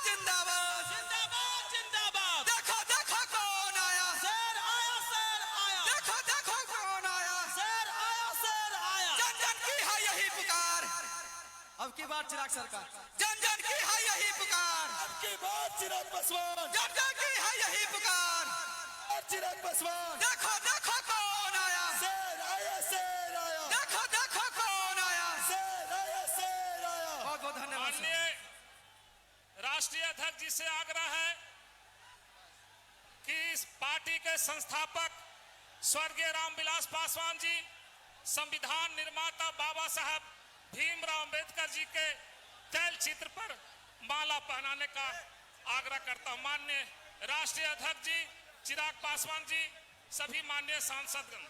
जिंदाबाद जिंदाबाद जिंदाबाद। देखो देखो कौन आया शेर आया शेर आया। देखो देखो कौन आया शेर आया शेर आया। जन जन की है यही पुकार अब की बात चिराग सरकार। जन जन की है यही पुकार अब की बात चिराग पासवान। जन जन की है यही पुकार चिराग पासवान। देखो देखो कौन आया शेर आया शेर आया। देखो देखो कौन आया शेर आया शेर आया। बहुत बहुत धन्यवाद माननीय राष्ट्रीय अध्यक्ष जी से आग्रह है कि इस पार्टी के संस्थापक स्वर्गीय रामविलास पासवान जी, संविधान निर्माता बाबा साहब भीमराव अंबेडकर जी के तैल चित्र पर माला पहनाने का आग्रह करता हूं। माननीय राष्ट्रीय अध्यक्ष जी चिराग पासवान जी, सभी माननीय सांसदगण,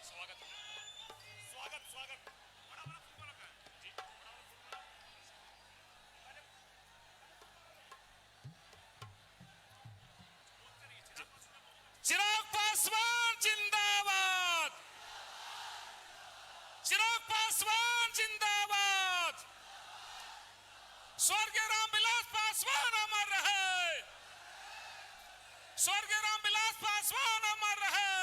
स्वागत स्वागत स्वागत। बड़ा बड़ा फूल लगा है जी, बड़ा बड़ा फूल। चिराग पासवान जिंदाबाद। चिराग पासवान जिंदाबाद। स्वर्गीय रामविलास पासवान अमर रहे। स्वर्गीय रामविलास पासवान अमर रहे।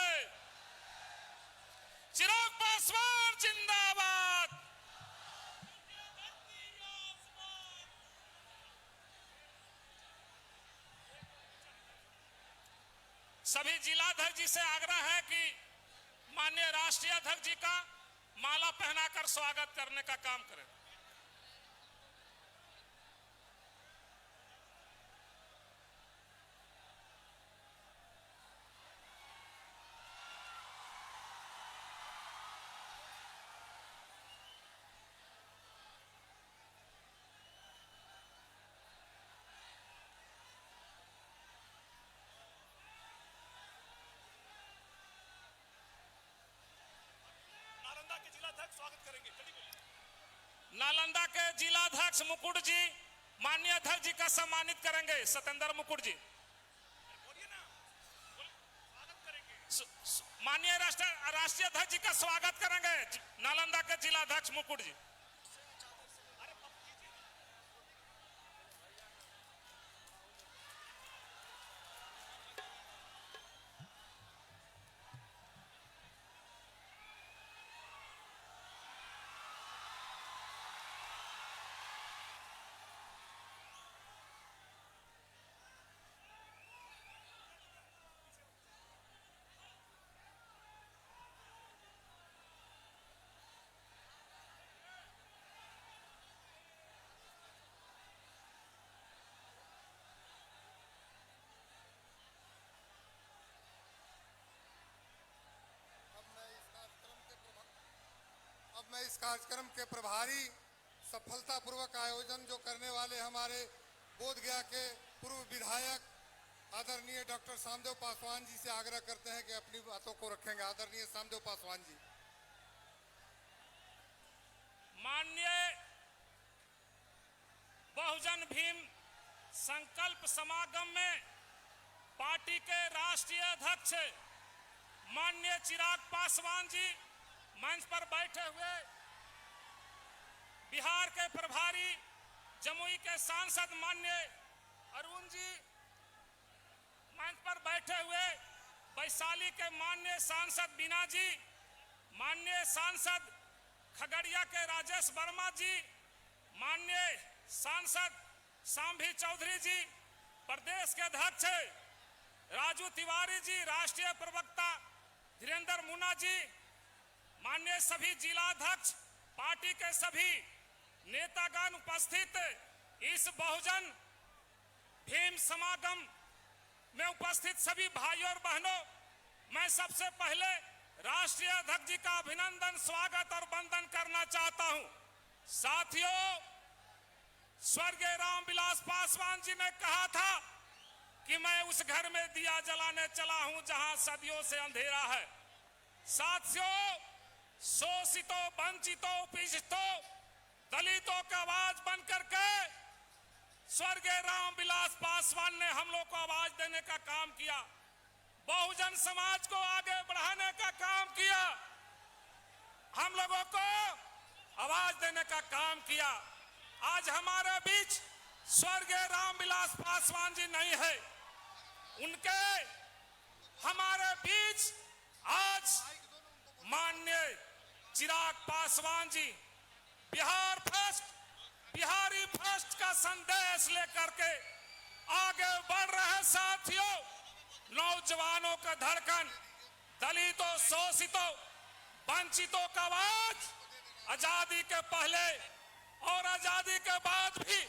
चिराग पासवान जिंदाबाद। सभी जिलाध्यक्ष जी से आग्रह है कि माननीय राष्ट्रीय अध्यक्ष जी का माला पहनाकर स्वागत करने का काम करें। नालंदा के जिलाध्यक्ष स्वागत करेंगे। नालंदा के जिलाध्यक्ष मुकुट जी माननीय अध्यक्ष जी का सम्मानित करेंगे। सत्येंद्र मुकुट जी बोलिए ना, स्वागत करेंगे। माननीय राष्ट्रीय अध्यक्ष जी का स्वागत करेंगे नालंदा के जिलाध्यक्ष मुकुट जी। अब मैं इस कार्यक्रम के प्रभारी सफलतापूर्वक आयोजन जो करने वाले हमारे बोधगया के पूर्व विधायक आदरणीय डॉक्टर शामदेव पासवान जी से आग्रह करते हैं कि अपनी बातों को रखेंगे। आदरणीय शामदेव पासवान जी। माननीय बहुजन भीम संकल्प समागम में पार्टी के राष्ट्रीय अध्यक्ष माननीय चिराग पासवान जी मंच पर बैठे हुए बिहार के प्रभारी जमुई के सांसद माननीय अरुण जी, मंच पर बैठे हुए वैशाली के माननीय सांसद बीना जी, माननीय सांसद खगड़िया के राजेश वर्मा जी, माननीय सांसद सांभी चौधरी जी, प्रदेश के अध्यक्ष राजू तिवारी जी, राष्ट्रीय प्रवक्ता धीरेन्द्र मुन्ना जी, माननीय सभी जिला अध्यक्ष, पार्टी के सभी नेतागण उपस्थित इस बहुजन भीम समागम में उपस्थित सभी भाइयों और बहनों, मैं सबसे पहले राष्ट्रीय अध्यक्ष जी का अभिनंदन, स्वागत और वंदन करना चाहता हूं। साथियों, स्वर्गीय रामविलास पासवान जी ने कहा था कि मैं उस घर में दिया जलाने चला हूं जहां सदियों से अंधेरा है। साथियों, शोषितों, वंचितों, पिछड़ों, दलितों का आवाज बनकर के स्वर्गीय रामविलास पासवान ने हम लोग को आवाज देने का काम किया, बहुजन समाज को आगे बढ़ाने का काम किया, हम लोगों को आवाज देने का काम किया। आज हमारे बीच स्वर्गीय रामविलास पासवान जी नहीं है, उनके हमारे बीच आज माननीय चिराग पासवान जी बिहार फर्स्ट, बिहारी फर्स्ट का संदेश लेकर के आगे बढ़ रहे हैं। साथियों, नौजवानों का धड़कन, दलितों, शोषितों, वंचितों का आवाज आजादी के पहले और आजादी के बाद भी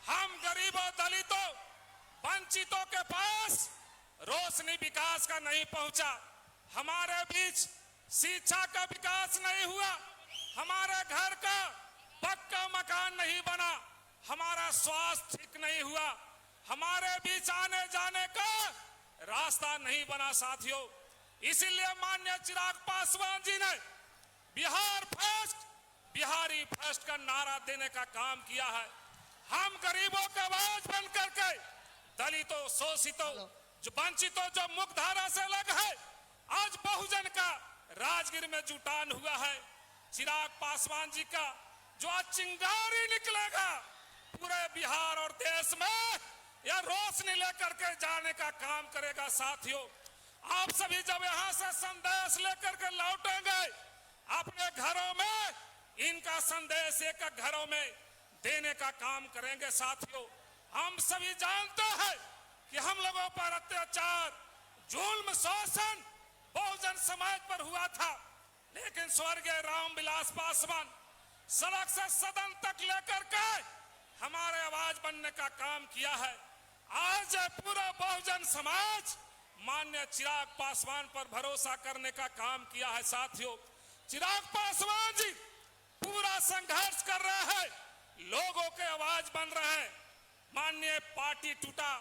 हम गरीबों, दलितों, वंचितों के पास रोशनी विकास का नहीं पहुंचा। हमारे बीच शिक्षा का विकास नहीं हुआ, हमारे घर का पक्का मकान नहीं बना, हमारा स्वास्थ्य ठीक नहीं हुआ, हमारे बीच आने जाने का रास्ता नहीं बना। साथियों, इसीलिए माननीय चिराग पासवान जी ने बिहार फर्स्ट, बिहारी फर्स्ट का नारा देने का काम किया है। हम गरीबों का आवाज बन करके दलितों, शोषितों, जो वंचितों, जो मुख्यधारा से अलग है, आज बहुजन का राजगीर में जुटान हुआ है। चिराग पासवान जी का जो आज चिंगारी निकलेगा पूरे बिहार और देश में, यह रोशनी लेकर के जाने का काम करेगा। साथियों, आप सभी जब यहां से संदेश लेकर के लौटेंगे अपने घरों में, इनका संदेश एक घरों में देने का काम करेंगे। साथियों, हम सभी जानते हैं कि हम लोगों पर अत्याचार, जुल्म, शोषण बहुजन समाज पर हुआ था, लेकिन स्वर्गीय रामविलास पासवान सड़क से सदन तक लेकर के हमारे आवाज बनने का काम किया है। आज पूरा बहुजन समाज माननीय चिराग पासवान पर भरोसा करने का काम किया है। साथियों, चिराग पासवान जी पूरा संघर्ष कर रहे हैं, लोगों के आवाज बन रहे हैं। माननीय पार्टी टूटा,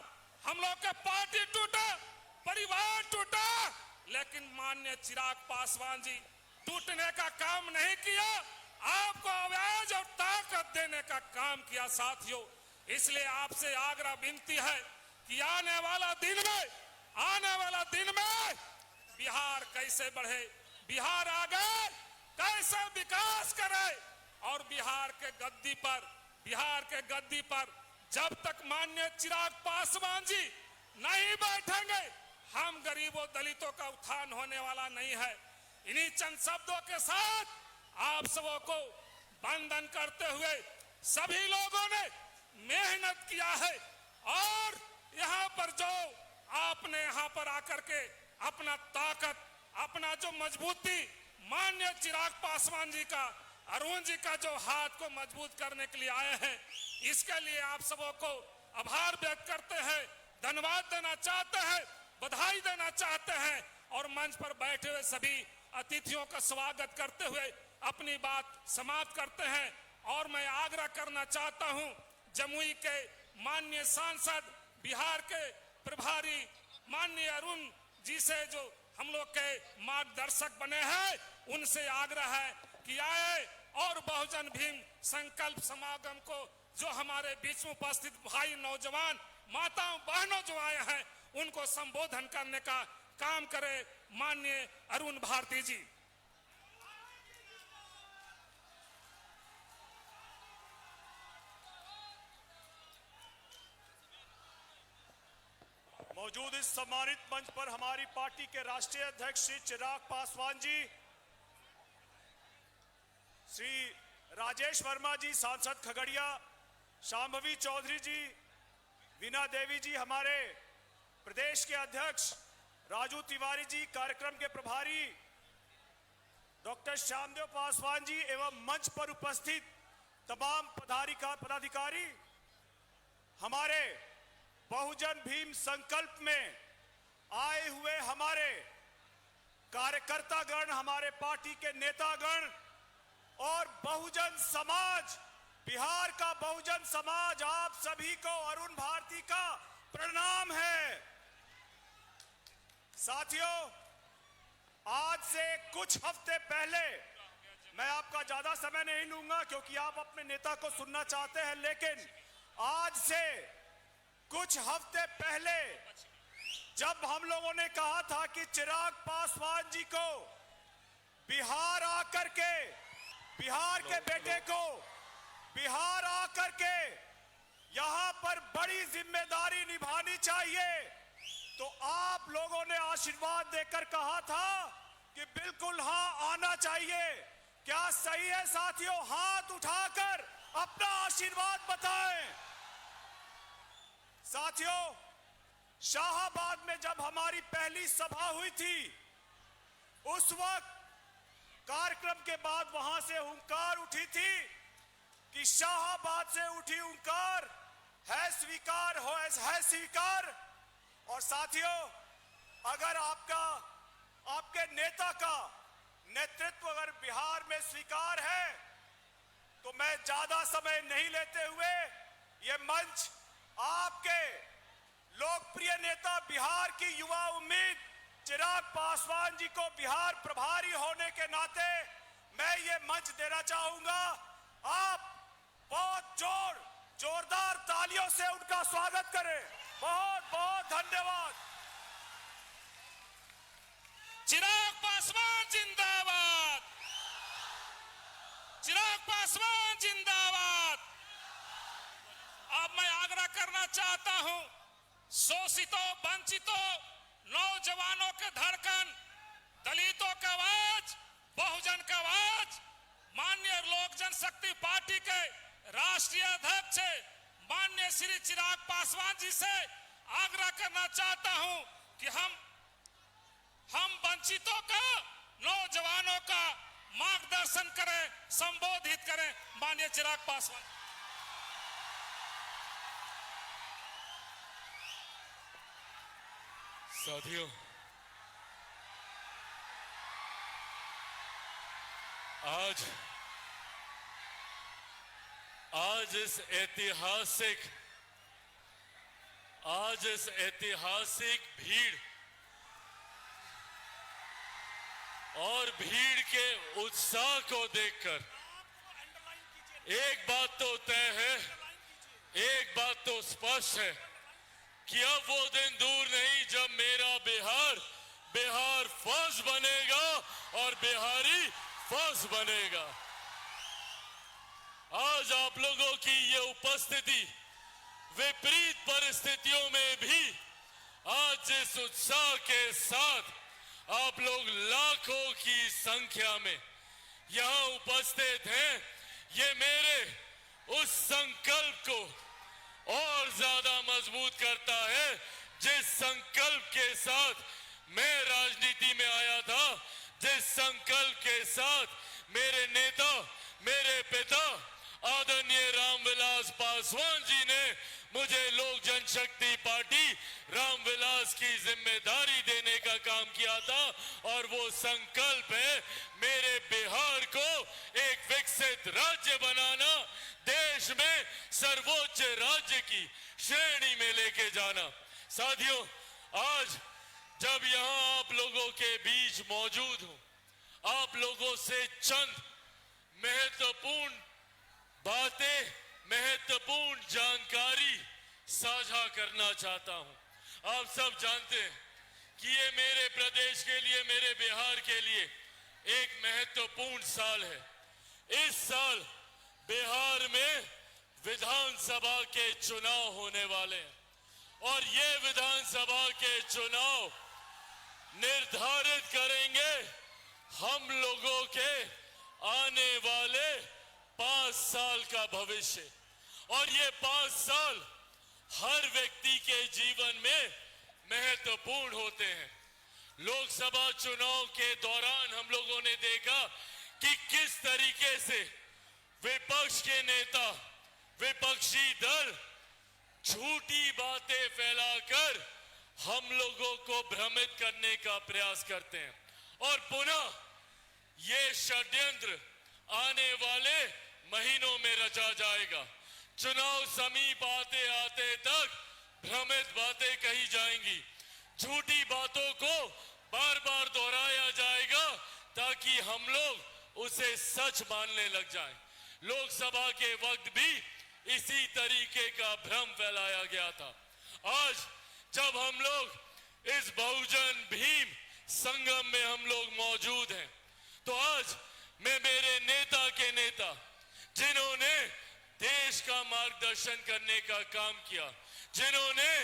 हम लोग के पार्टी टूटा, परिवार टूटा, लेकिन माननीय चिराग पासवान जी टूटने का काम नहीं किया, आपको आवाज और ताकत देने का काम किया। साथियों, इसलिए आपसे आग्रह विनती है कि आने वाला दिन में बिहार कैसे बढ़े, बिहार आगे कैसे विकास करे, और बिहार के गद्दी पर जब तक माननीय चिराग पासवान जी नहीं बैठेंगे, हम गरीबों, दलितों का उत्थान होने वाला नहीं है। इन्हीं चंद शब्दों के साथ आप सबों को वंदन करते हुए, सभी लोगों ने मेहनत किया है, और यहाँ पर जो आपने यहाँ पर आकर के अपना ताकत, अपना जो मजबूती, माननीय चिराग पासवान जी का, अरुण जी का जो हाथ को मजबूत करने के लिए आए हैं, इसके लिए आप सबों को आभार व्यक्त करते हैं, धन्यवाद देना चाहते हैं, बधाई देना चाहते हैं, और मंच पर बैठे हुए सभी अतिथियों का स्वागत करते हुए अपनी बात समाप्त करते हैं। और मैं आग्रह करना चाहता हूं जमुई के माननीय सांसद, बिहार के प्रभारी माननीय अरुण जी से, जो हम लोग के मार्गदर्शक बने हैं, उनसे आग्रह है कि आए और बहुजन भीम संकल्प समागम को जो हमारे बीच में उपस्थित भाई, नौजवान, माताओं, बहनों जो आए हैं, उनको संबोधन करने का काम करे। माननीय अरुण भारती जी। मौजूद इस सम्मानित मंच पर हमारी पार्टी के राष्ट्रीय अध्यक्ष श्री चिराग पासवान जी, श्री राजेश वर्मा जी सांसद खगड़िया, शांभवी चौधरी जी, वीना देवी जी हमारे प्रदेश के अध्यक्ष, राजू तिवारी जी कार्यक्रम के प्रभारी, डॉक्टर श्यामदेव पासवान जी एवं मंच पर उपस्थित तमाम पदाधिकारी, हमारे बहुजन भीम संकल्प में आए हुए हमारे कार्यकर्तागण, हमारे पार्टी के नेतागण और बहुजन समाज, बिहार का बहुजन समाज, आप सभी को अरुण भारती का प्रणाम है। साथियों, आज से कुछ हफ्ते पहले, मैं आपका ज्यादा समय नहीं लूंगा क्योंकि आप अपने नेता को सुनना चाहते हैं, लेकिन आज से कुछ हफ्ते पहले जब हम लोगों ने कहा था कि चिराग पासवान जी को बिहार आकर के, बिहार के बेटे को बिहार आकर के यहां पर बड़ी जिम्मेदारी निभानी चाहिए, तो आप लोगों ने आशीर्वाद देकर कहा था कि बिल्कुल हां, आना चाहिए। क्या सही है साथियों? हाथ उठाकर अपना आशीर्वाद बताएं। साथियों, शाहाबाद में जब हमारी पहली सभा हुई थी, उस वक्त कार्यक्रम के बाद वहां से हुंकार उठी थी कि शाहाबाद से उठी हुंकार है स्वीकार, है स्वीकार। और साथियों, अगर आपके नेता का नेतृत्व अगर बिहार में स्वीकार है, तो मैं ज्यादा समय नहीं लेते हुए ये मंच आपके लोकप्रिय नेता, बिहार की युवा उम्मीद चिराग पासवान जी को बिहार प्रभारी होने के नाते मैं ये मंच देना चाहूंगा। आप बहुत जोरदार तालियों से उनका स्वागत करें। बहुत बहुत धन्यवाद। चिराग पासवान जिंदाबाद, चिराग पासवान जिंदाबाद। अब मैं आग्रह करना चाहता हूं, शोषितों, वंचितों, नौजवानों के धड़कन, दलितों का आवाज, बहुजन का आवाज, माननीय लोक जनशक्ति पार्टी के राष्ट्रीय अध्यक्ष माननीय श्री चिराग पासवान जी से आग्रह करना चाहता हूं कि हम वंचितों का, नौजवानों का मार्गदर्शन करें, संबोधित करें। माननीय चिराग पासवान। साथियों, आज इस ऐतिहासिक भीड़ और भीड़ के उत्साह को देखकर एक बात तो तय है, एक बात तो स्पष्ट है कि अब वो दिन दूर नहीं जब मेरा बिहार फर्स्ट बनेगा और बिहारी फर्स्ट बनेगा। आज आप लोगों की ये उपस्थिति विपरीत परिस्थितियों में भी आज जिस उत्साह के साथ आप लोग लाखों की संख्या में यहां उपस्थित हैं, ये मेरे उस संकल्प को और ज्यादा मजबूत करता है जिस संकल्प के साथ मैं राजनीति में आया था, जिस संकल्प के साथ मेरे नेता, मेरे पिता आदरणीय रामविलास पासवान जी ने मुझे लोक जनशक्ति पार्टी रामविलास की जिम्मेदारी देने का काम किया था। और वो संकल्प है मेरे बिहार को एक विकसित राज्य बनाना, देश में सर्वोच्च राज्य की श्रेणी में लेके जाना। साथियों, आज जब यहाँ आप लोगों के बीच मौजूद हूं, आप लोगों से चंद महत्वपूर्ण बातें, महत्वपूर्ण जानकारी साझा करना चाहता हूं। आप सब जानते हैं कि ये मेरे प्रदेश के लिए, मेरे बिहार के लिए एक महत्वपूर्ण साल है। इस साल बिहार में विधानसभा के चुनाव होने वाले हैं और ये विधानसभा के चुनाव निर्धारित करेंगे हम लोगों के आने वाले 5 साल का भविष्य। और ये 5 साल हर व्यक्ति के जीवन में महत्वपूर्ण होते हैं। लोकसभा चुनाव के दौरान हम लोगों ने देखा कि किस तरीके से विपक्ष के नेता, विपक्षी दल झूठी बातें फैलाकर हम लोगों को भ्रमित करने का प्रयास करते हैं। और पुनः ये षड्यंत्र आने वाले महीनों में रचा जाएगा। चुनाव समीप आते आते तक भ्रमित बातें कही जाएंगी, झूठी बातों को बार बार दोहराया जाएगा ताकि हम लोग उसे सच मानने लग जाएं। लोकसभा के वक्त भी इसी तरीके का भ्रम फैलाया गया था। आज जब हम लोग इस बहुजन भीम संगम में हम लोग मौजूद हैं, तो आज मैं मेरे नेता के नेता जिन्होंने देश का मार्गदर्शन करने का काम किया, जिन्होंने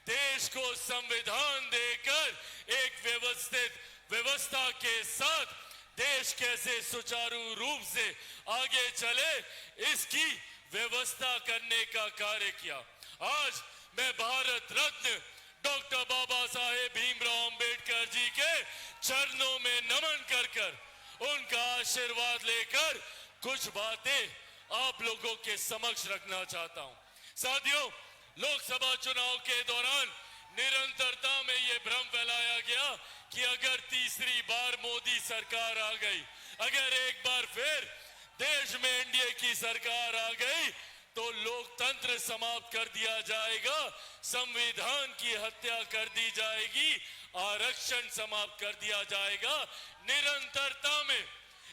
देश को संविधान देकर एक व्यवस्थित व्यवस्था के साथ देश कैसे सुचारू रूप से आगे चले इसकी व्यवस्था करने का कार्य किया। आज मैं भारत रत्न डॉक्टर बाबा साहेब भीमराव अंबेडकर जी के चरणों में नमन कर उनका आशीर्वाद लेकर कुछ बातें आप लोगों के समक्ष रखना चाहता हूं। साथियों, लोकसभा चुनाव के दौरान निरंतरता में यह भ्रम फैलाया गया कि अगर तीसरी बार मोदी सरकार आ गई, अगर एक बार फिर देश में एनडीए की सरकार आ गई तो लोकतंत्र समाप्त कर दिया जाएगा, संविधान की हत्या कर दी जाएगी, आरक्षण समाप्त कर दिया जाएगा। निरंतरता में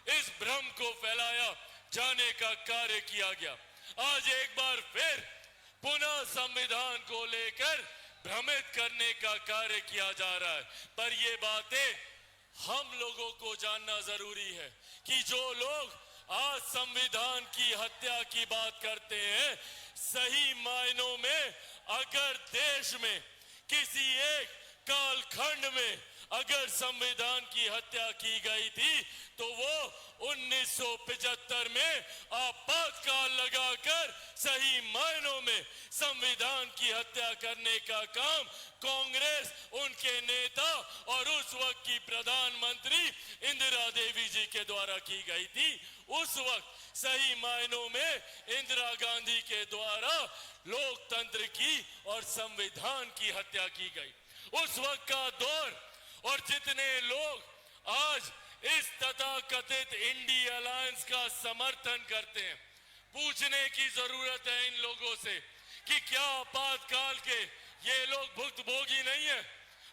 इस भ्रम को फैलाया जाने का कार्य किया गया। आज एक बार फिर पुनः संविधान को लेकर भ्रमित करने का कार्य किया जा रहा है। पर ये बातें हम लोगों को जानना जरूरी है कि जो लोग आज संविधान की हत्या की बात करते हैं, सही मायनों में अगर देश में किसी एक कालखंड में अगर संविधान की हत्या की गई थी तो वो 1975 में आपातकाल लगाकर सही मायनों में संविधान की हत्या करने का काम कांग्रेस, उनके नेता और उस वक्त की प्रधानमंत्री इंदिरा देवी जी के द्वारा की गई थी। उस वक्त सही मायनों में इंदिरा गांधी के द्वारा लोकतंत्र की और संविधान की हत्या की गई। उस वक्त का दौर और जितने लोग आज इस तथाकथित इंडी अलायंस का समर्थन करते हैं, पूछने की जरूरत है इन लोगों से कि क्या आपातकाल के ये लोग भुक्तभोगी नहीं है।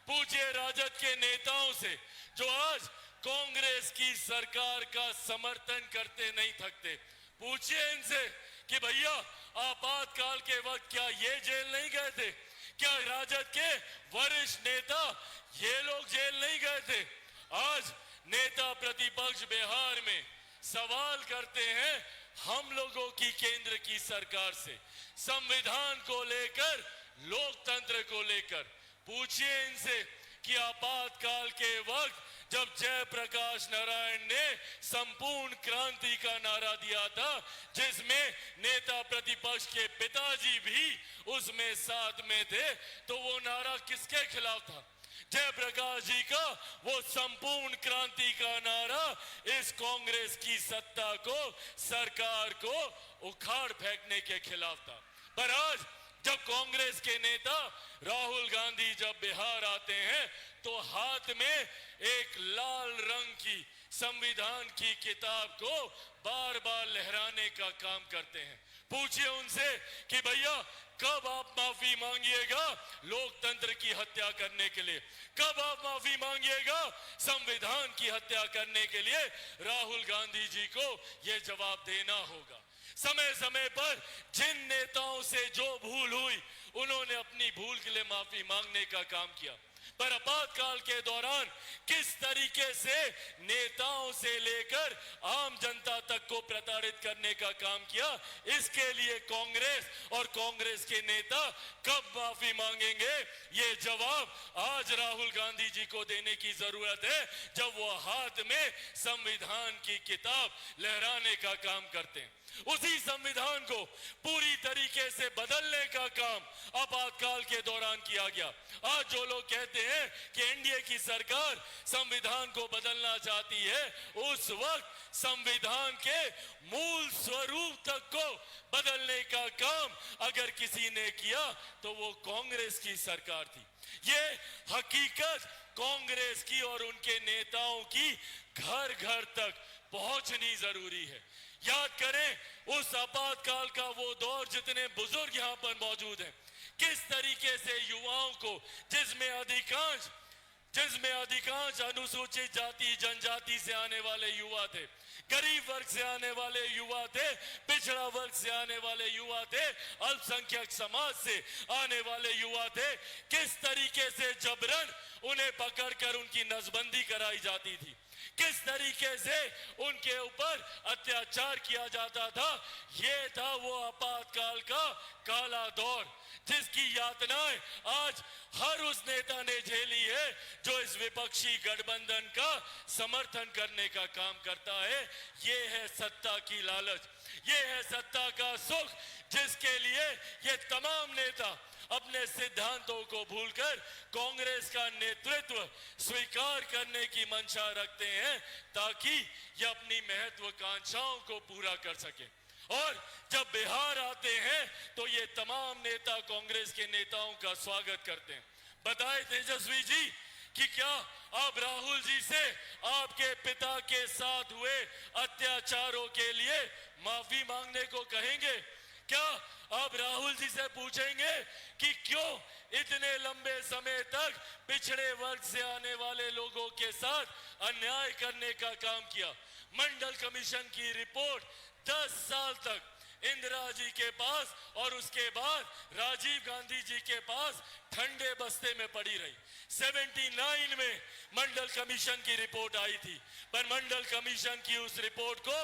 पूछिए राजद के नेताओं से जो आज कांग्रेस की सरकार का समर्थन करते नहीं थकते। पूछिए इनसे कि भैया आपातकाल के वक्त क्या ये जेल नहीं गए थे? क्या राजद के वरिष्ठ नेता ये लोग जेल नहीं गए थे? आज नेता प्रतिपक्ष बिहार में सवाल करते हैं हम लोगों की केंद्र की सरकार से, संविधान को लेकर, लोकतंत्र को लेकर। पूछिए इनसे कि आपातकाल के वक्त जब जयप्रकाश नारायण ने संपूर्ण क्रांति का नारा दिया था, जिसमें नेता प्रतिपक्ष के पिताजी भी उसमें साथ में थे, तो वो नारा किसके खिलाफ था? जयप्रकाश जी का वो संपूर्ण क्रांति का नारा इस कांग्रेस की सत्ता को, सरकार को उखाड़ फेंकने के खिलाफ था। पर आज जब कांग्रेस के नेता राहुल गांधी जब बिहार आते हैं तो हाथ में एक लाल रंग की संविधान की किताब को बार बार लहराने का काम करते हैं। पूछिए उनसे कि भैया कब आप माफी मांगिएगा लोकतंत्र की हत्या करने के लिए? कब आप माफी मांगिएगा संविधान की हत्या करने के लिए? राहुल गांधी जी को यह जवाब देना होगा। समय समय पर जिन नेताओं से जो भूल हुई उन्होंने अपनी भूल के लिए माफी मांगने का काम किया। पर आपातकाल के दौरान किस तरीके से नेताओं से लेकर आम जनता तक को प्रताड़ित करने का काम किया, इसके लिए कांग्रेस और कांग्रेस के नेता कब माफी मांगेंगे, ये जवाब आज राहुल गांधी जी को देने की जरूरत है, जब वो हाथ में संविधान की किताब लहराने का काम करते हैं। उसी संविधान को पूरी तरीके से बदलने का काम आपातकाल के दौरान किया गया। आज जो लोग कहते हैं कि एनडीए की सरकार संविधान को बदलना चाहती है, उस वक्त संविधान के मूल स्वरूप तक को बदलने का काम अगर किसी ने किया तो वो कांग्रेस की सरकार थी। ये हकीकत कांग्रेस की और उनके नेताओं की घर घर तक पहुंचनी जरूरी है। याद करें उस आपातकाल का वो दौर, जितने बुजुर्ग यहाँ पर मौजूद हैं, किस तरीके से युवाओं को, जिसमें अधिकांश अनुसूचित जाति जनजाति से आने वाले युवा थे, गरीब वर्ग से आने वाले युवा थे, पिछड़ा वर्ग से आने वाले युवा थे, अल्पसंख्यक समाज से आने वाले युवा थे, किस तरीके से जबरन उन्हें पकड़कर उनकी नसबंदी कराई जाती थी, किस तरीके से उनके ऊपर अत्याचार किया जाता था। ये था वो आपातकाल का काला दौर, जिसकी यातनाएं आज हर उस नेता ने झेली है जो इस विपक्षी गठबंधन का समर्थन करने का काम करता है। ये है सत्ता की लालच, ये है सत्ता का सुख, जिसके लिए ये तमाम नेता अपने सिद्धांतों को भूलकर कांग्रेस का नेतृत्व स्वीकार करने की मंशा रखते हैं, ताकि ये अपनी महत्वाकांक्षाओं को पूरा कर सके। और जब बिहार आते हैं तो ये तमाम नेता कांग्रेस के नेताओं का स्वागत करते हैं। बताए तेजस्वी जी कि क्या आप राहुल जी से आपके पिता के साथ हुए अत्याचारों के लिए माफी मांगने को कहेंगे? क्या आप राहुल जी से पूछेंगे कि क्यों इतने लंबे समय तक पिछड़े वर्ग से आने वाले लोगों के साथ अन्याय करने का काम किया? मंडल कमीशन की रिपोर्ट 10 साल तक इंदिरा जी के पास और उसके बाद राजीव गांधी जी के पास ठंडे बस्ते में पड़ी रही। 79 में मंडल कमीशन की रिपोर्ट आई थी, पर मंडल कमीशन की उस रिपोर्ट को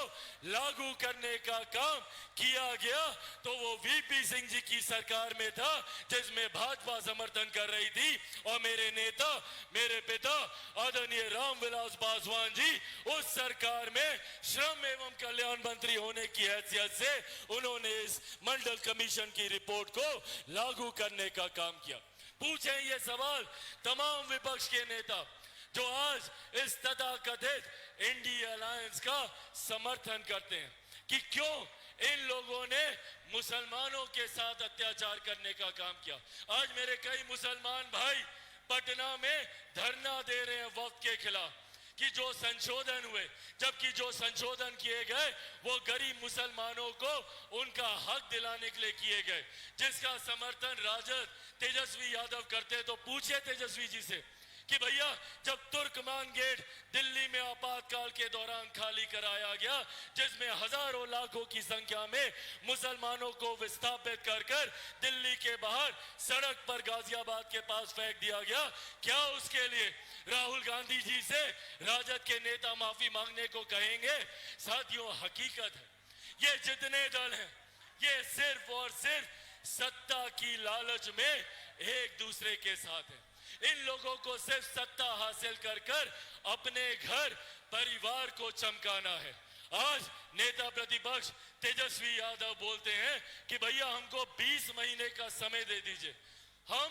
लागू करने का काम किया गया तो वो वीपी सिंह जी की सरकार में था, जिसमें भाजपा समर्थन कर रही थी। और मेरे नेता, मेरे पिता आदरणीय रामविलास पासवान जी उस सरकार में श्रम एवं कल्याण मंत्री होने की हैसियत से उन्होंने इस मंडल कमीशन की रिपोर्ट को लागू करने का काम किया। पूछे ये सवाल तमाम विपक्ष के नेता जो आज इस तथाकथित इंडिया अलायंस का समर्थन करते हैं कि क्यों इन लोगों ने मुसलमानों के साथ अत्याचार करने का काम किया। आज मेरे कई मुसलमान भाई पटना में धरना दे रहे हैं वक्त के खिलाफ कि जो संशोधन हुए, जबकि जो संशोधन किए गए वो गरीब मुसलमानों को उनका हक दिलाने के लिए किए गए, जिसका समर्थन राजद तेजस्वी यादव करते। तो पूछे तेजस्वी जी से कि भैया जब तुर्कमान गेट दिल्ली में आपातकाल के दौरान खाली कराया गया, जिसमें हजारों लाखों की संख्या में मुसलमानों को विस्थापित कर कर दिल्ली के बाहर सड़क पर गाजियाबाद के पास फेंक दिया गया, क्या उसके लिए राहुल गांधी जी से राजद के नेता माफी मांगने को कहेंगे? साथियों, हकीकत है ये जितने दल हैं ये सिर्फ और सिर्फ सत्ता की लालच में एक दूसरे के साथ है। इन लोगों को सिर्फ सत्ता हासिल कर कर अपने घर परिवार को चमकाना है। आज नेता प्रतिपक्ष तेजस्वी यादव बोलते हैं कि भैया हमको 20 महीने का समय दे दीजिए, हम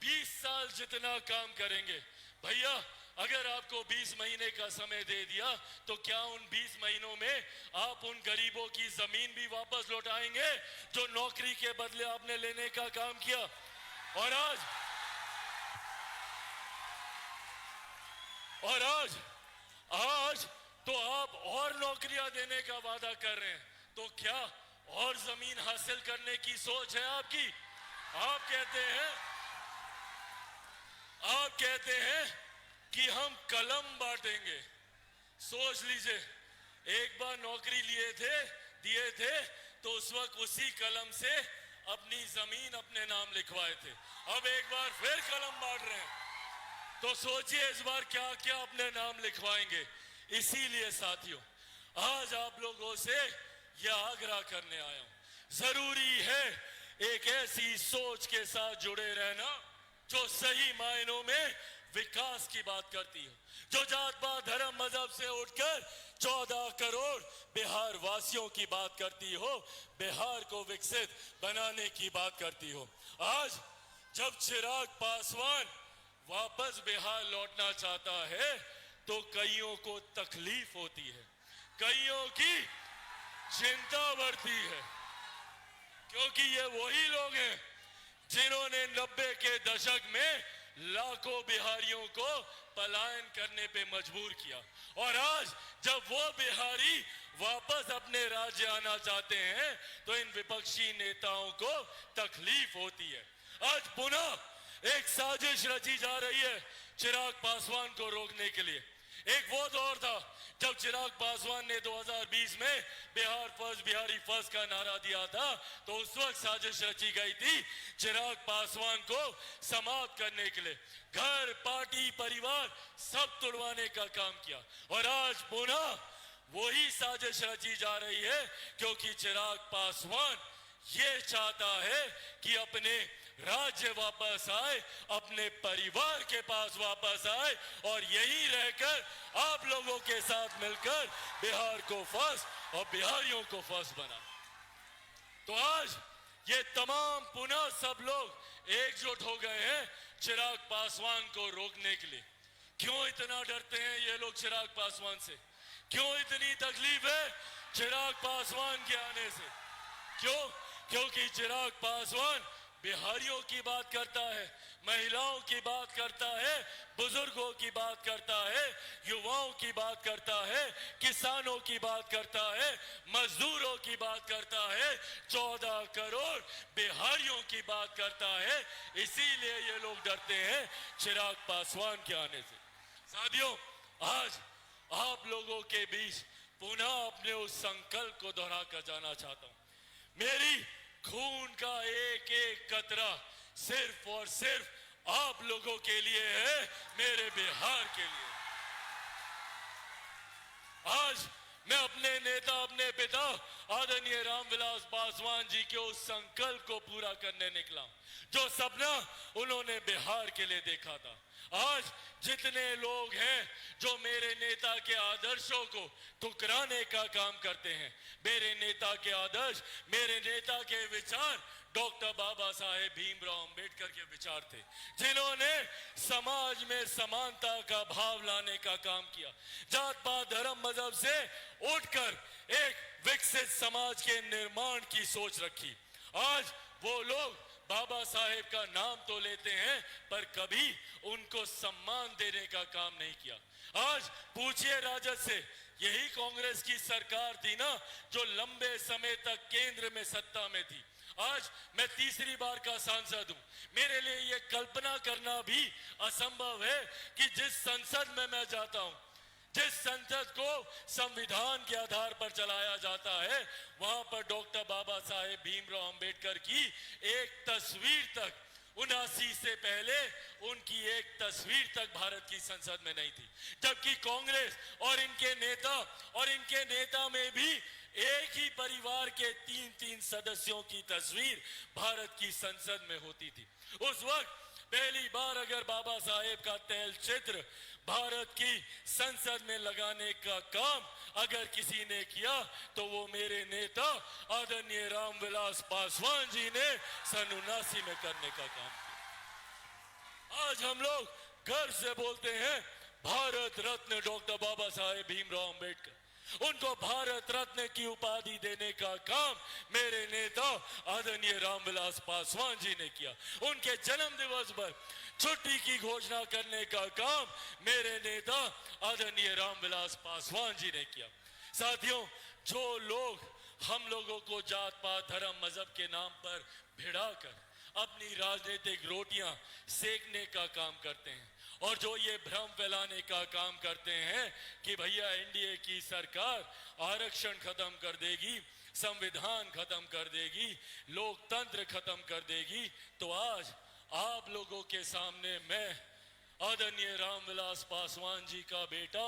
20 साल जितना काम करेंगे। भैया अगर आपको 20 महीने का समय दे दिया तो क्या उन 20 महीनों में आप उन गरीबों की जमीन भी वापस लौटाएंगे जो नौकरी के बदले आपने लेने का काम किया? और आज तो आप और नौकरियां देने का वादा कर रहे हैं, तो क्या और जमीन हासिल करने की सोच है आपकी? आप कहते हैं कि हम कलम बांटेंगे। सोच लीजिए, एक बार नौकरी दिए थे तो उस वक्त उसी कलम से अपनी जमीन अपने नाम लिखवाए थे, अब एक बार फिर कलम बांट रहे हैं। तो सोचिए इस बार क्या क्या अपने नाम लिखवाएंगे। इसीलिए साथियों, आज आप लोगों से यह आग्रह करने आया हूं, जरूरी है एक ऐसी सोच के साथ जुड़े रहना जो सही मायनों में विकास की बात करती हो, जो जात पात धर्म मजहब से उठकर 14 करोड़ बिहार वासियों की बात करती हो, बिहार को विकसित बनाने की बात करती हो। आज जब चिराग पासवान वापस बिहार लौटना चाहता है तो कईयों को तकलीफ होती है, कईयों की चिंता बढ़ती है, क्योंकि ये वही लोग हैं जिन्होंने 90 के दशक में लाखों बिहारियों को पलायन करने पे मजबूर किया। और आज जब वो बिहारी वापस अपने राज्य आना चाहते हैं तो इन विपक्षी नेताओं को तकलीफ होती है। आज पुनः एक साजिश रची जा रही है चिराग पासवान को रोकने के लिए। एक वो दौर था जब चिराग पासवान ने 2020 में बिहार फर्स्ट बिहारी फर्स्ट का नारा दिया था, तो उस वक्त साजिश रची गई थी चिराग पासवान को समाप्त करने के लिए, घर पार्टी परिवार सब तुड़वाने का काम किया। और आज पुनः वही साजिश रची जा रही है, क्योंकि चिराग पासवान ये चाहता है कि अपने राज्य वापस आए, अपने परिवार के पास वापस आए और यही रहकर आप लोगों के साथ मिलकर बिहार को फर्स्ट और बिहारियों को फर्स्ट बना। तो आज ये तमाम पुनः सब लोग एकजुट हो गए हैं चिराग पासवान को रोकने के लिए। क्यों इतना डरते हैं ये लोग चिराग पासवान से? क्यों इतनी तकलीफ है चिराग पासवान के आने से? क्यों? क्योंकि चिराग पासवान बिहारियों की बात करता है, महिलाओं की बात करता है, बुजुर्गों की बात करता है, युवाओं की बात करता है, किसानों की बात करता है, मजदूरों की बात करता है, 14 करोड़ बिहारियों की बात करता है। इसीलिए ये लोग डरते हैं चिराग पासवान के आने से। साथियों, आज आप लोगों के बीच पुनः अपने उस संकल्प को दोहरा कर जाना चाहता हूं। मेरी खून का एक एक कतरा सिर्फ और सिर्फ आप लोगों के लिए है, मेरे बिहार के लिए। आज मैं अपने नेता, अपने पिता आदरणीय रामविलास पासवान जी के उस संकल्प को पूरा करने निकला जो सपना उन्होंने बिहार के लिए देखा था। आज जितने लोग हैं जो मेरे नेता के आदर्शों को ठुकराने का काम करते हैं, मेरे नेता के आदर्श, मेरे नेता के विचार डॉक्टर बाबा साहेब भीमराव अंबेडकर के विचार थे, जिन्होंने समाज में समानता का भाव लाने का काम किया, जात पात धर्म मजहब से उठकर एक विकसित समाज के निर्माण की सोच रखी। आज वो लोग बाबा साहेब का नाम तो लेते हैं पर कभी उनको सम्मान देने का काम नहीं किया। आज पूछिए राजद से, यही कांग्रेस की सरकार थी ना जो लंबे समय तक केंद्र में सत्ता में थी। आज मैं तीसरी बार का सांसद हूं। मेरे लिए यह कल्पना करना भी असंभव है कि जिस संसद में मैं जाता हूं, जिस संसद को संविधान के आधार पर चलाया जाता है, वहां पर डॉक्टर बाबा साहेब भीमराव अंबेडकर की एक तस्वीर तक 79 से पहले उनकी एक तस्वीर तक भारत की संसद में नहीं थी। जबकि कांग्रेस और इनके नेता में भी एक ही परिवार के 3-3 सदस्यों की तस्वीर भारत की संसद में होती थी। उस वक्त पहली बार अगर बाबा साहेब का तैल चित्र भारत की संसद में लगाने का काम अगर किसी ने किया तो वो मेरे नेता आदरणीय रामविलास पासवान जी ने सन 79 में करने का काम किया। आज हम लोग गर्व से बोलते हैं भारत रत्न डॉक्टर बाबा साहेब भीमराव अंबेडकर, उनको भारत रत्न की उपाधि देने का काम मेरे नेता आदरणीय रामविलास पासवान जी ने किया। उनके जन्म दिवस पर छुट्टी की घोषणा करने का काम मेरे नेता आदरणीय रामविलास पासवान जी ने किया। साथियों, जो लोग हम लोगों को जात पात धर्म मजहब के नाम पर भिड़ाकर अपनी राजनीतिक रोटियां सेकने का काम करते हैं और जो ये भ्रम फैलाने का काम करते हैं कि भैया एनडीए की सरकार आरक्षण खत्म कर देगी, संविधान खत्म कर देगी, लोकतंत्र खत्म कर देगी, तो आज आप लोगों के सामने मैं आदरणीय रामविलास पासवान जी का बेटा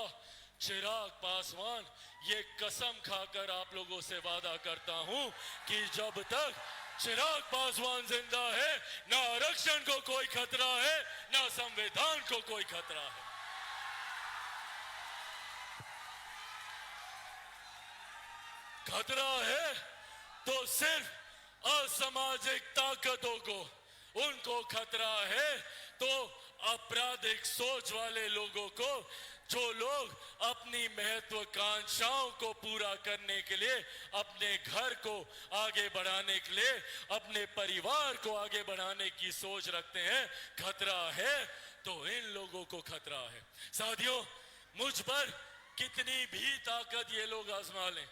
चिराग पासवान, ये कसम खाकर आप लोगों से वादा करता हूं कि जब तक चिराग पासवान जिंदा है, ना आरक्षण को कोई खतरा है, ना संविधान को कोई खतरा है। खतरा है तो सिर्फ असामाजिक ताकतों को, उनको खतरा है तो आपराधिक सोच वाले लोगों को, जो लोग अपनी महत्वाकांक्षाओं को पूरा करने के लिए, अपने घर को आगे बढ़ाने के लिए, अपने परिवार को आगे बढ़ाने की सोच रखते हैं। खतरा है तो इन लोगों को खतरा है। साथियों, मुझ पर कितनी भी ताकत ये लोग आजमा लें,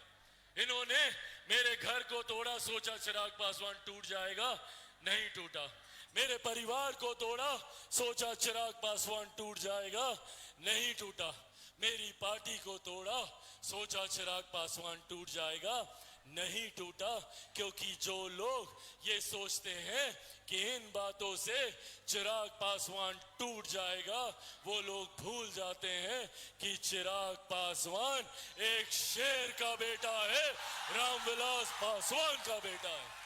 इन्होंने मेरे घर को तोड़ा, सोचा चिराग पासवान टूट जाएगा, नहीं टूटा। मेरे परिवार को तोड़ा, सोचा चिराग पासवान टूट जाएगा, नहीं टूटा। मेरी पार्टी को तोड़ा, सोचा चिराग पासवान टूट जाएगा, नहीं टूटा। क्योंकि जो लोग ये सोचते हैं कि इन बातों से चिराग पासवान टूट जाएगा, वो लोग भूल जाते हैं कि चिराग पासवान एक शेर का बेटा है, रामविलास पासवान का बेटा है।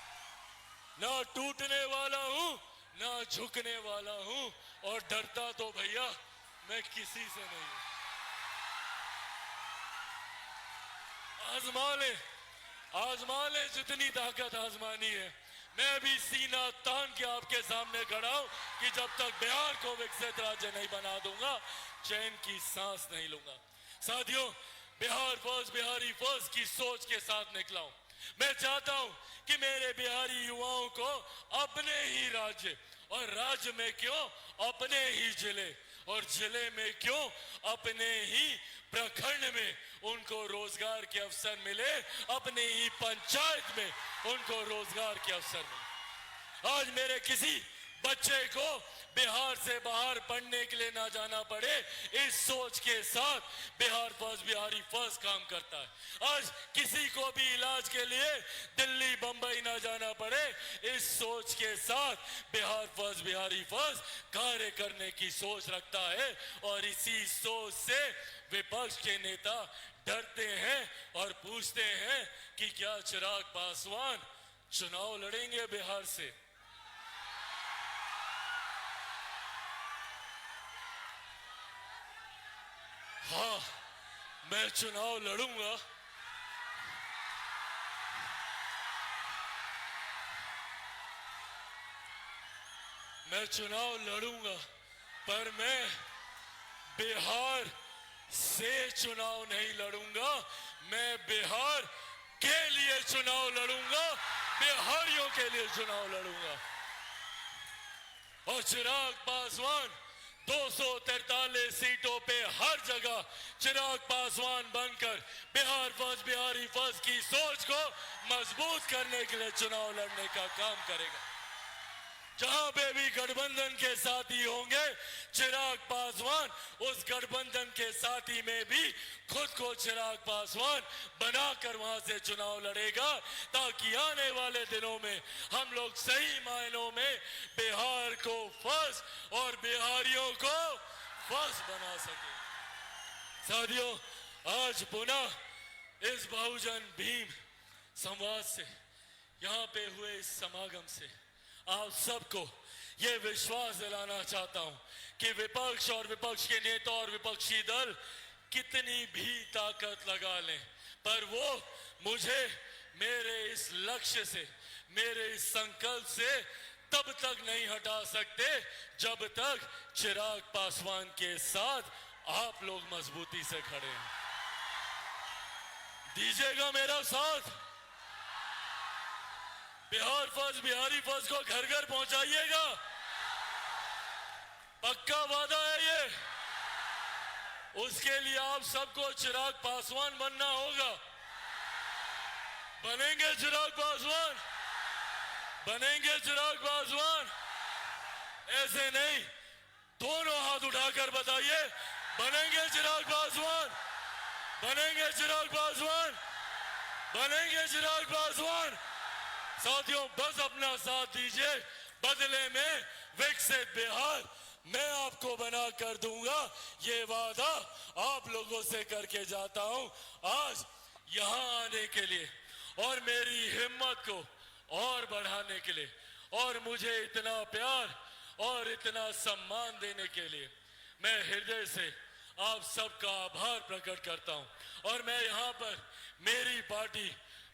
ना टूटने वाला हूं, ना झुकने वाला हूं, और डरता तो भैया मैं किसी से नहीं हूं। आजमा ले जितनी ताकत आजमानी है। मैं भी सीना तान के आपके सामने खड़ा हूं कि जब तक बिहार को विकसित राज्य नहीं बना दूंगा, चैन की सांस नहीं लूंगा। साथियों, बिहार फर्स्ट, बिहारी फर्स्ट की सोच के साथ निकला हूं। मैं चाहता हूं कि मेरे बिहारी युवाओं को अपने ही राज्य, और राज्य में क्यों अपने ही जिले, और जिले में क्यों अपने ही प्रखंड में उनको रोजगार के अवसर मिले, अपने ही पंचायत में उनको रोजगार के अवसर मिले। आज मेरे किसी बच्चे को बिहार से बाहर पढ़ने के लिए ना जाना पड़े, इस सोच के साथ बिहार फर्स्ट, बिहारी फर्स्ट काम करता है। आज किसी को भी इलाज के लिए दिल्ली, बंबई ना जाना पड़े, इस सोच के साथ बिहार फर्स्ट, बिहारी फर्स्ट कार्य करने की सोच रखता है। और इसी सोच से विपक्ष के नेता डरते हैं और पूछते हैं कि क्या चिराग पासवान चुनाव लड़ेंगे बिहार से। हाँ, मैं चुनाव लड़ूंगा। मैं चुनाव लड़ूंगा, पर मैं बिहार से चुनाव नहीं लड़ूंगा, मैं बिहार के लिए चुनाव लड़ूंगा, बिहारियों के लिए चुनाव लड़ूंगा। और चिराग पासवान 243 सीटों पे हर जगह चिराग पासवान बनकर बिहार फर्स्ट, बिहारी फर्स्ट की सोच को मजबूत करने के लिए चुनाव लड़ने का काम करेगा। जहां पे भी गठबंधन के साथी होंगे, चिराग पासवान उस गठबंधन के साथी में भी खुद को चिराग पासवान बनाकर वहां से चुनाव लड़ेगा, ताकि आने वाले दिनों में हम लोग सही मायनों में बिहार को फर्स्ट और बिहारियों को फर्स्ट बना सके। साथियों, आज पुनः इस बहुजन भीम संवाद से, यहां पे हुए इस समागम से आप सबको ये विश्वास दिलाना चाहता हूं कि विपक्ष और विपक्ष के नेता और विपक्षी दल कितनी भी ताकत लगा लें, पर वो मुझे मेरे इस लक्ष्य से, मेरे इस संकल्प से तब तक नहीं हटा सकते जब तक चिराग पासवान के साथ आप लोग मजबूती से खड़े हैं। दीजिएगा मेरा साथ। बिहार फर्स्ट, बिहारी फर्स्ट को घर घर पहुंचाइएगा, पक्का वादा है ये। उसके लिए आप सबको चिराग पासवान बनना होगा। बनेंगे चिराग पासवान, बनेंगे चिराग पासवान। ऐसे नहीं, दोनों हाथ उठाकर बताइए, बनेंगे चिराग पासवान, बनेंगे चिराग पासवान, बनेंगे चिराग पासवान। साथियों, बस अपना साथ दीजिए, बदले में विकसित बिहार मैं आपको को बना कर दूंगा, ये वादा आप लोगों से करके जाता हूं आज यहां आने के लिए और मेरी हिम्मत को और बढ़ाने के लिए और मुझे इतना प्यार और इतना सम्मान देने के लिए मैं हृदय से आप सबका आभार प्रकट करता हूं। और मैं यहाँ पर मेरी पार्टी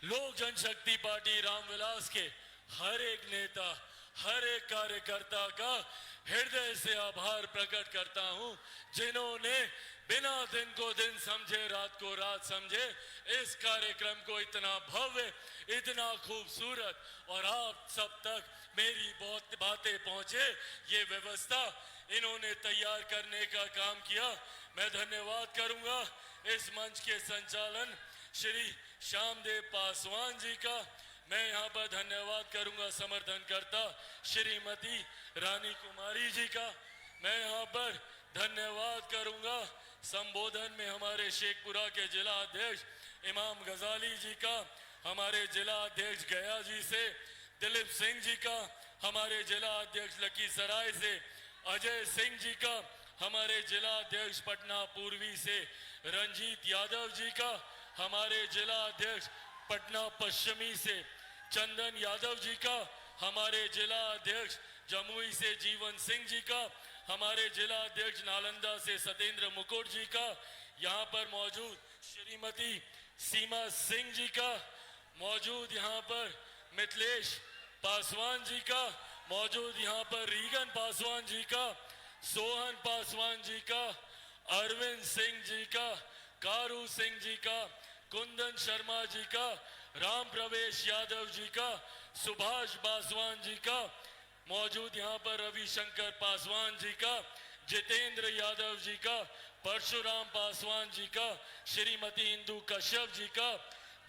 लोक जनशक्ति पार्टी रामविलास के हर एक नेता, हर एक कार्यकर्ता का हृदय से आभार प्रकट करता हूं, जिन्होंने बिना दिन को दिन समझे, रात को रात समझे इस कार्यक्रम को इतना भव्य, इतना खूबसूरत और आप सब तक मेरी बहुत बातें पहुंचे, ये व्यवस्था इन्होंने तैयार करने का काम किया। मैं धन्यवाद करूंगा इस मंच के संचालन श्री श्यामदेव पासवान जी का। मैं यहाँ पर धन्यवाद करूंगा समर्थनकर्ता श्रीमती रानी कुमारी जी का। मैं यहाँ पर धन्यवाद करूंगा संबोधन में हमारे शेखपुरा के जिला अध्यक्ष इमाम गजाली जी का, हमारे जिला अध्यक्ष गया जी से दिलीप सिंह जी का, हमारे जिला अध्यक्ष लखीसराय से अजय सिंह जी का, हमारे जिला अध्यक्ष पटना पूर्वी से रंजीत यादव जी का, हमारे जिला अध्यक्ष पटना पश्चिमी से चंदन यादव जी का, हमारे जिला अध्यक्ष जमुई से जीवन सिंह जी का, हमारे जिला अध्यक्ष नालंदा से सत्येंद्र मुकुट जी का, यहाँ पर मौजूद श्रीमती सीमा सिंह जी का, मौजूद यहाँ पर मिथिलेश पासवान जी का, मौजूद यहाँ पर रीगन पासवान जी का, सोहन पासवान जी का, अरविंद सिंह जी का, कारू सिंह जी का, कुंदन शर्मा जी का, राम प्रवेश यादव जी का, सुभाष पासवान जी का, मौजूद यहाँ पर रविशंकर पासवान जी का, जितेंद्र यादव जी का, परशुराम पासवान जी का, श्रीमती इंदु कश्यप जी का,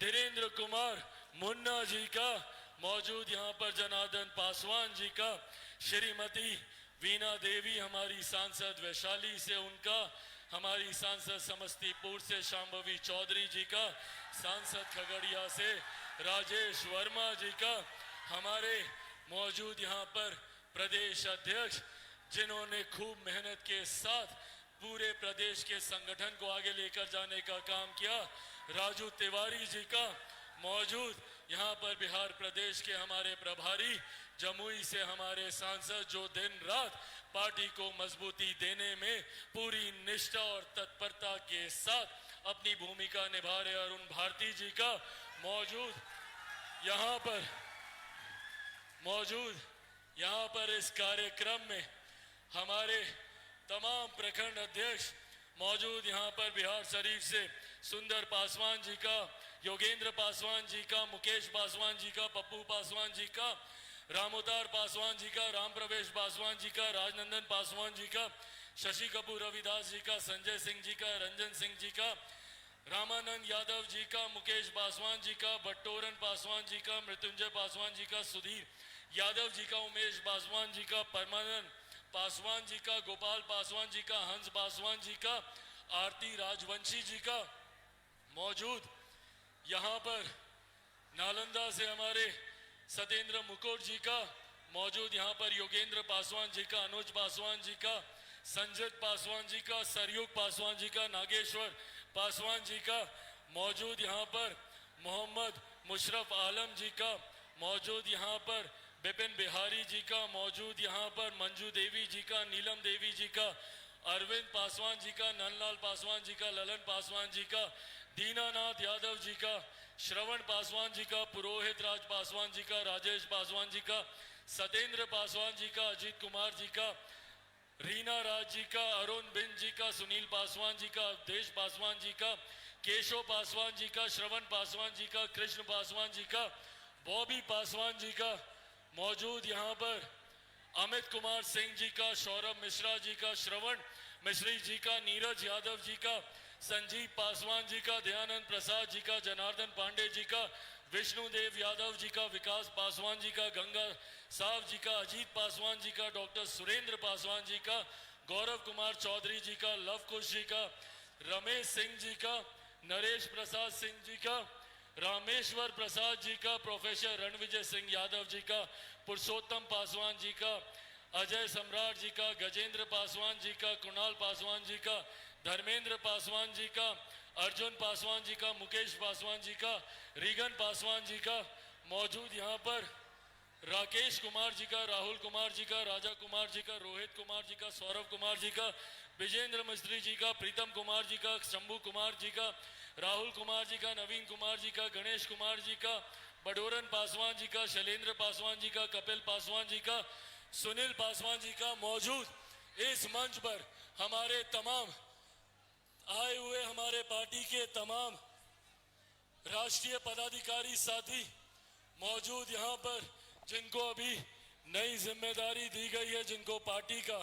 धीरेन्द्र कुमार मुन्ना जी का, मौजूद यहाँ पर जनार्दन पासवान जी का, श्रीमती वीणा देवी हमारी सांसद वैशाली से उनका, हमारी सांसद समस्तीपुर से शांभवी चौधरी जी का, सांसद खगड़िया से राजेश वर्मा जी का, हमारे मौजूद यहाँ पर प्रदेश अध्यक्ष जिन्होंने खूब मेहनत के साथ पूरे प्रदेश के संगठन को आगे लेकर जाने का काम किया, राजू तिवारी जी का, मौजूद यहाँ पर बिहार प्रदेश के हमारे प्रभारी जमुई से हमारे सांसद जो दिन रात पार्टी को मजबूती देने में पूरी निष्ठा और तत्परता के साथ अपनी भूमिका निभा रहे अरुण भारती जी का, मौजूद यहाँ पर इस कार्यक्रम में हमारे तमाम प्रखंड अध्यक्ष मौजूद, यहाँ पर बिहार शरीफ से सुंदर पासवान जी का, योगेंद्र पासवान जी का, मुकेश पासवान जी का, पप्पू पासवान जी का, रामोतार पासवान जी का, राम प्रवेश पासवान जी का, राजनंदन पासवान जी का, शशि कपूर रविदास जी का, संजय सिंह जी का, रंजन सिंह जी का, रामानंद यादव जी का, मुकेश पासवान जी का, बट्टोरन पासवान जी का, मृत्युंजय पासवान जी का, सुधीर यादव जी का, उमेश पासवान जी का, परमानंद पासवान जी का, गोपाल पासवान जी का, हंस पासवान जी का, आरती राजवंशी जी का, मौजूद यहाँ पर नालंदा से हमारे सत्येंद्र मुकुट जी का, मौजूद यहाँ पर योगेंद्र पासवान जी का, अनुज पासवान जी का, संजय पासवान जी का, सरयुग पासवान जी का, नागेश्वर पासवान जी का, मौजूद यहाँ पर मोहम्मद मुशरफ आलम जी का, मौजूद यहाँ पर बिपिन बिहारी जी का, मौजूद यहाँ पर मंजू देवी जी का, नीलम देवी जी का, अरविंद पासवान जी का, नंदलाल पासवान जी का, ललन पासवान जी का, दीनानाथ यादव जी का, श्रवण पासवान जी का, पुरोहित राज पासवान जी का, राजेश पासवान जी का, सत्येंद्र पासवान जी का, अजीत कुमार जी का, रीना राज जी का, अरुण बिंद जी का, सुनील पासवान जी का, देश पासवान जी का, केशव पासवान जी का, श्रवण पासवान जी का, कृष्ण पासवान जी का, बॉबी पासवान जी का, मौजूद यहाँ पर अमित कुमार सिंह जी का, सौरभ मिश्रा जी का, श्रवण मिश्री जी का, नीरज यादव जी का, संजीव पासवान जी का, दयानंद प्रसाद जी का, जनार्दन पांडे जी का, विष्णुदेव यादव जी का, विकास पासवान जी का, गंगा साहब जी का, अजीत पासवान जी का, डॉक्टर सुरेंद्र पासवान जी का, गौरव कुमार चौधरी जी का, लव कुश जी का, रमेश सिंह जी का, नरेश प्रसाद सिंह जी का, रामेश्वर प्रसाद जी का, प्रोफेसर रणविजय सिंह यादव जी का, पुरुषोत्तम पासवान जी का, अजय सम्राट जी का, गजेंद्र पासवान जी का, कुणाल पासवान जी का, धर्मेंद्र पासवान जी का, अर्जुन पासवान जी का, मुकेश पासवान जी का, रीगन पासवान जी का, मौजूद यहाँ पर राकेश कुमार जी का, राहुल कुमार जी का, राजा कुमार जी का, रोहित कुमार जी का, सौरभ कुमार जी का, विजेंद्र मिस्त्री जी का, प्रीतम कुमार जी का, शंभू कुमार जी का, राहुल कुमार जी का, नवीन कुमार जी का, गणेश कुमार जी का, बडोरन पासवान जी का, शैलेंद्र पासवान जी का, कपिल पासवान जी का, सुनील पासवान जी का, मौजूद इस मंच पर हमारे तमाम आए हुए हमारे पार्टी के तमाम राष्ट्रीय पदाधिकारी साथी मौजूद यहाँ पर, जिनको अभी नई जिम्मेदारी दी गई है, जिनको पार्टी का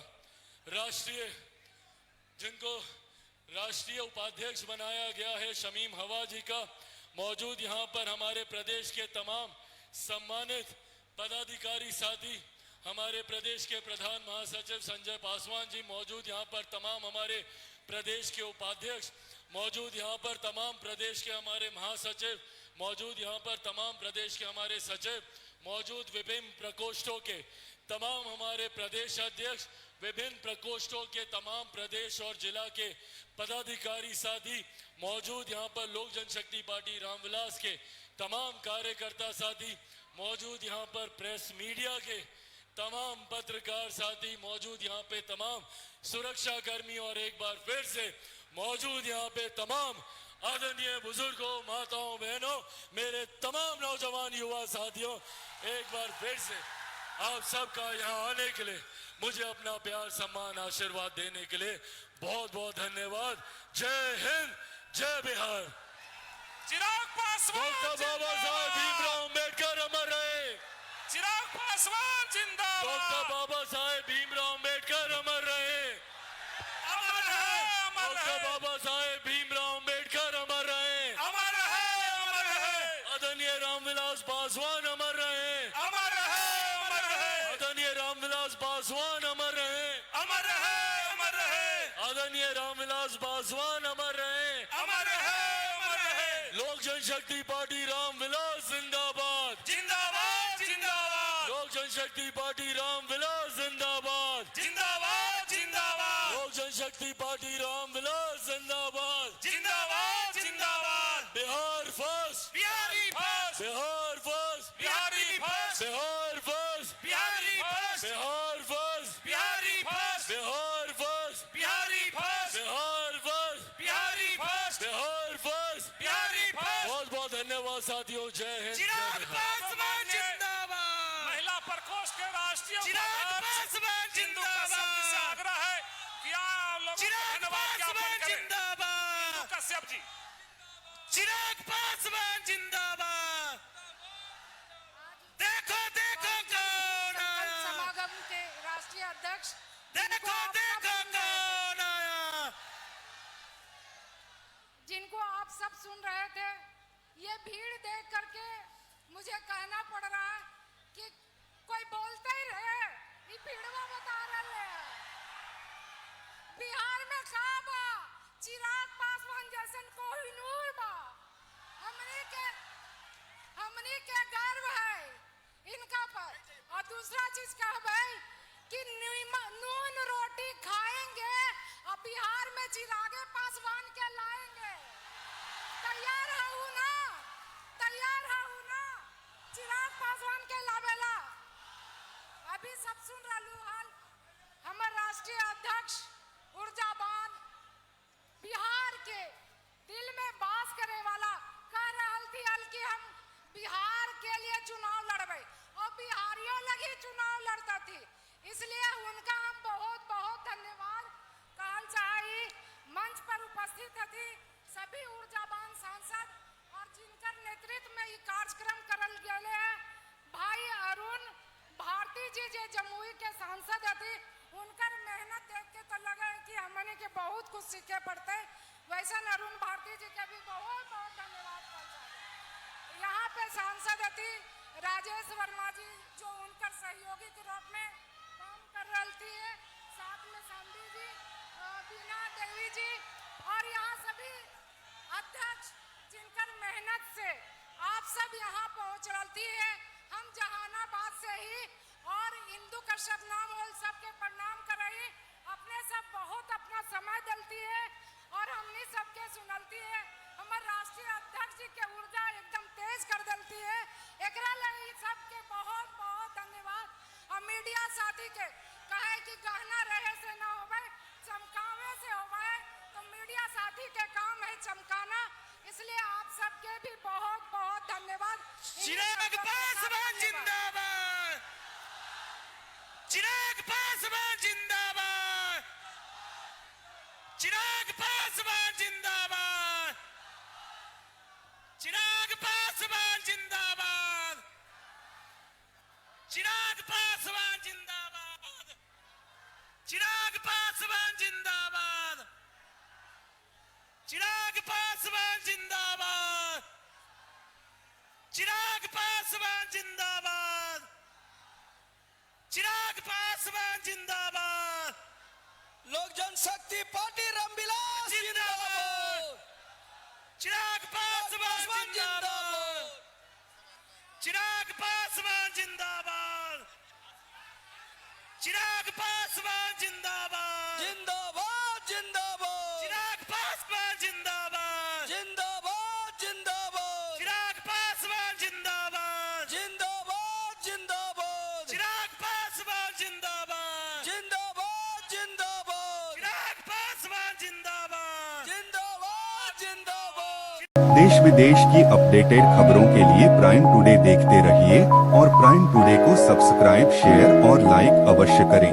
राष्ट्रीय उपाध्यक्ष बनाया गया है, शमीम हवा जी का, मौजूद यहाँ पर हमारे प्रदेश के तमाम सम्मानित पदाधिकारी साथी, हमारे प्रदेश के प्रधान महासचिव संजय पासवान जी मौजूद यहाँ पर, तमाम हमारे प्रदेश के उपाध्यक्ष मौजूद यहाँ पर, तमाम प्रदेश के हमारे महासचिव मौजूद यहाँ पर, तमाम प्रदेश के हमारे सचिव मौजूद, विभिन्न प्रकोष्ठों के तमाम हमारे प्रदेश अध्यक्ष, विभिन्न प्रकोष्ठों के तमाम प्रदेश और जिला के पदाधिकारी साथी मौजूद यहाँ पर, लोक जनशक्ति पार्टी रामविलास के तमाम कार्यकर्ता साथी मौजूद यहाँ पर, प्रेस मीडिया के तमाम पत्रकार साथी मौजूद यहाँ पे, तमाम सुरक्षा कर्मी और एक बार फिर से मौजूद यहाँ पे तमाम आदरणीय बुजुर्गों, माताओं, बहनों, मेरे तमाम नौजवान युवा साथियों, एक बार फिर से आप सबका यहाँ आने के लिए, मुझे अपना प्यार, सम्मान, आशीर्वाद देने के लिए बहुत बहुत धन्यवाद। जय हिंद, जय बिहार। चिराग पासवान डॉक्टर बाबा साहेब भीमराव अम्बेडकर अमर रहे। चिराग पासवान जिंदाबाद। डॉक्टर बाबा साहेब भीमराव अम्बेडकर अमर रहे। अमर है, अमर डॉक्टर है, बाबा साहेब भीमराव अम्बेडकर अमर रहे। अमर है, अमर है, आदरणीय रामविलास पासवान अमर रहे। अमर है, अमर है, आदरणीय रामविलास पासवान अमर रहे। अमर है, अमर है, आदरणीय रामविलास पासवान अमर रहे। अमर है, अमर है, लोक जनशक्ति पार्टी रामविलास जिंदाबाद। जिंदाबाद, जिंदाबाद, लोक जनशक्ति पार्टी रामविलास जिंदाबाद। जिंदाबाद, जिंदाबाद, लोक जनशक्ति पार्टी रामविलास जिंदाबाद। जिंदाबाद, जिंदाबाद, Bihar first, Bihari first, Bihar first, Bihari first, Bihar first, Bihari first, Bihar first, Bihari first, Bihar first, Bihari first, Bihar first, Bihari first, Bihar first. Bihari first. बहुत बहुत धन्यवाद साथियों। जय हिंद, जय चिराग बिहार। पासवान जिंदाबाद। महिला प्रकोष्ठ के राष्ट्रीय चिराग उपाध्यक्ष पासवान हिंदू कश्यप जी से आग्रह है कि आप लोग चिराग धन्यवाद ज्ञापन पासवान करें। जिंदाबाद। हिंदू कश्यप जी। चिराग पासवान जिंदाबाद। देखो देखो कौन आया। समागम के राष्ट्रीय अध्यक्ष देखो देखो कौन आया। जिनको आप सब सुन रहे थे, ये भीड़ देख करके मुझे कहना पड़ रहा है कि कोई बोलते ही रहे, ये भीड़वा बता रहे हैं। बिहार में का बा चिराग पासवान जैसन कोहिनूर बा। हमनी के गर्व है इनका पर। और दूसरा चीज का भाई कि नून रोटी खाएंगे और बिहार में चिरागे पासवान के लाएंगे। तैयार हूँ ना, तैयार हूँ ना चिराग पासवान के लावेला। अभी सब सुन रहलू हाल हमारे राष्ट्रीय अध्यक्ष ऊर्जावान बिहार के दिल में बास करे वाला कह रहल थी कि हम बिहार के लिए चुनाव लड़बे और बिहारियों लगी चुनाव लड़ता थी। इसलिए उनका हम बहुत बहुत धन्यवाद कहल चाहिए। मंच पर उपस्थित थी सभी ऊर्जावान सांसद और जिनकर नेतृत्व में ये कार्यक्रम करल गए है। भाई अरुण भारती जी जे जमुई के सांसद थी, उनकर मेहनत देख के तो लगे कि हमने के बहुत कुछ सीखे पड़ते। वैसे अरुण भारती जी के भी बहुत बहुत धन्यवाद कर चाहिए। यहाँ पे सांसद थी राजेश वर्मा जी, जो उनकर सहयोगी के रूप में काम कर रही थी, साथ में संधि जी, बीना देवी जी और यहाँ सभी अध्यक्ष जिनकर मेहनत से आप सब यहाँ पहुँच रही है। हम जहानाबाद से ही और इंदु कश्यप नाम हो सबके प्रणाम करई अपने सब बहुत अपना समय दलती है और हमने सबके सुनलती है हमारे राष्ट्रीय अध्यक्ष जी के ऊर्जा एकदम तेज कर दलती है एकरा लगी सबके बहुत बहुत धन्यवाद और मीडिया साथी के कहे कि गहना रहे से ना होवे चमकावे से होवे तो मीडिया साथी के काम है चमकाना इसलिए आप सबके भी बहुत बहुत धन्यवाद चिराग पासवान जिंदाबाद चिराग पासवान जिंदाबाद चिराग पासवान जिंदाबाद चिराग पासवान जिंदाबाद चिराग पासवान जिंदाबाद चिराग पासवान जिंदाबाद चिराग पासवान जिंदाबाद चिराग पासवान जिंदाबाद चिराग पासवान जिंदाबाद लोक जनशक्ति पार्टी रामविलास जिंदाबाद चिराग पासवान जिंदाबाद चिराग पासवान जिंदाबाद चिराग पासवान जिंदाबाद जिंदाबाद जिंदाबाद चिराग पासवान जिंदाबाद जिंदाबाद जिंदाबाद चिराग पासवान जिंदाबाद जिंदाबाद जिंदाबाद चिराग पासवान जिंदाबाद जिंदाबाद जिंदाबाद चिराग पासवान जिंदाबाद जिंदाबाद जिंदाबाद देश विदेश की अपडेटेड खबरों के लिए प्राइम टुडे देखते रहिए और प्राइम टुडे को सब्सक्राइब शेयर और लाइक अवश्य करें।